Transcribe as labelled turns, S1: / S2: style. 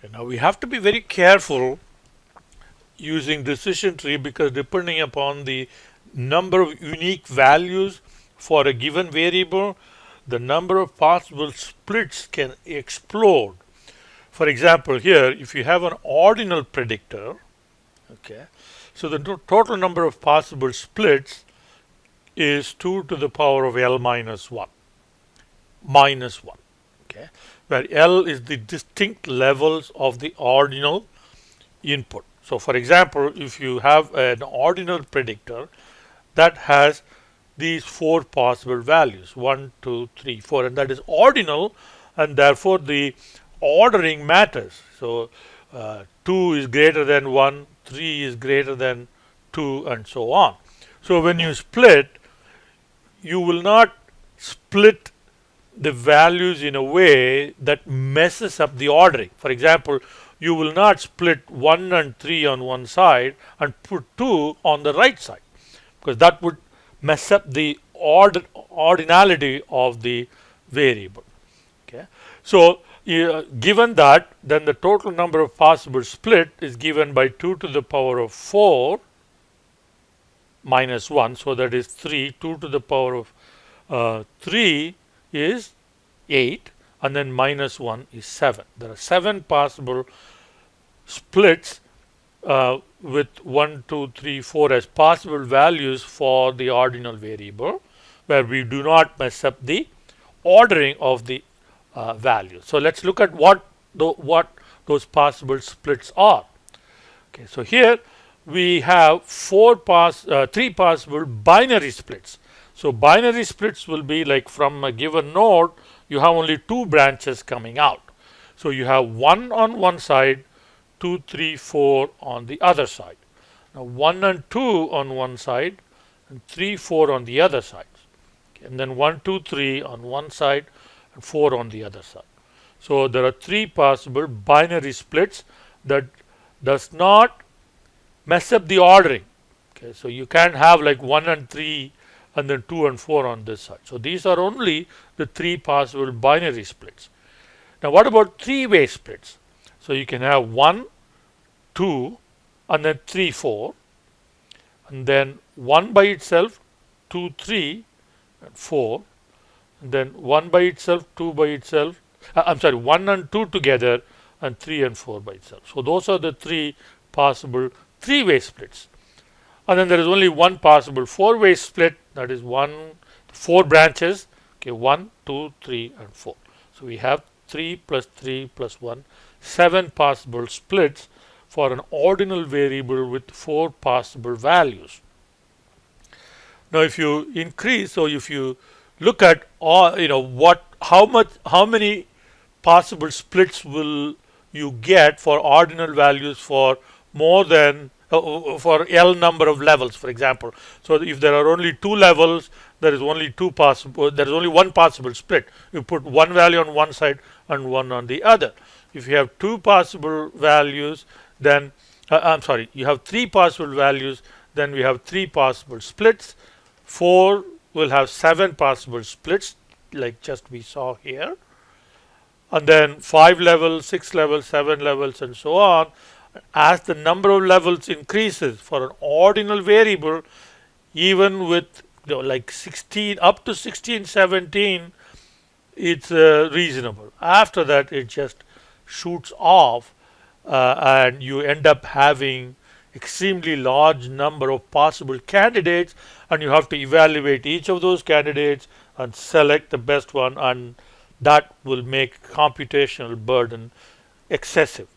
S1: Okay, now we have to be very careful using decision tree because depending upon the number of unique values for a given variable, the number of possible splits can explode. For example, here, if you have an ordinal predictor, okay, so the total number of possible splits is 2 to the power of L minus 1, okay, where L is the distinct levels of the ordinal input. So for example, if you have an ordinal predictor that has these 4 possible values 1, 2, 3, 4, and that is ordinal, and therefore the ordering matters. So 2 is greater than 1, 3 is greater than 2, and so on. So when you split, you will not split the values in a way that messes up the ordering. For example, you will not split 1 and 3 on one side and put 2 on the right side, because that would mess up the ordinality of the variable. Okay, so given that, then the total number of possible split is given by 2 to the power of 4 minus 1, so that is 3. 2 to the power of 3 is 8, and then minus 1 is 7. There are 7 possible splits with 1, 2, 3, 4 as possible values for the ordinal variable, where we do not mess up the ordering of the values. So let's look at what those possible splits are. Okay, so here we have 3 possible binary splits. So binary splits will be like from a given node, you have only 2 branches coming out. So you have 1 on one side, 2, 3, 4 on the other side. Now 1 and 2 on one side, and 3, 4 on the other side. Okay, and then 1, 2, 3 on one side, and 4 on the other side. So there are 3 possible binary splits that does not mess up the ordering. Okay, so you can't have like 1 and 3 and then 2 and 4 on this side. So these are only the 3 possible binary splits. Now what about 3-way splits? So you can have 1, 2, and then 3, 4, and then 1 by itself, 2, 3, and 4, and then 1 by itself, 2 by itself, 1 and 2 together, and 3 and 4 by itself. So those are the 3 possible 3-way splits. And then there is only one possible 4-way split, that is 4 branches, okay, 1, 2, 3, and 4. So we have 3 plus 3 plus 1, 7 possible splits for an ordinal variable with 4 possible values. Now if you increase, so if you look at how many possible splits will you get for ordinal values for more than for L number of levels, for example. So if there are only 2 levels, there is only one possible split. You put one value on one side and one on the other. If you have 2 possible values, then you have 3 possible values, then we have 3 possible splits. 4 will have 7 possible splits, like just we saw here, and then 5 levels, 6 levels, 7 levels, and so on. As the number of levels increases for an ordinal variable, even with like 16 up to 16, 17, it's reasonable. After that, it just shoots off, and you end up having extremely large number of possible candidates, and you have to evaluate each of those candidates and select the best one, and that will make computational burden excessive.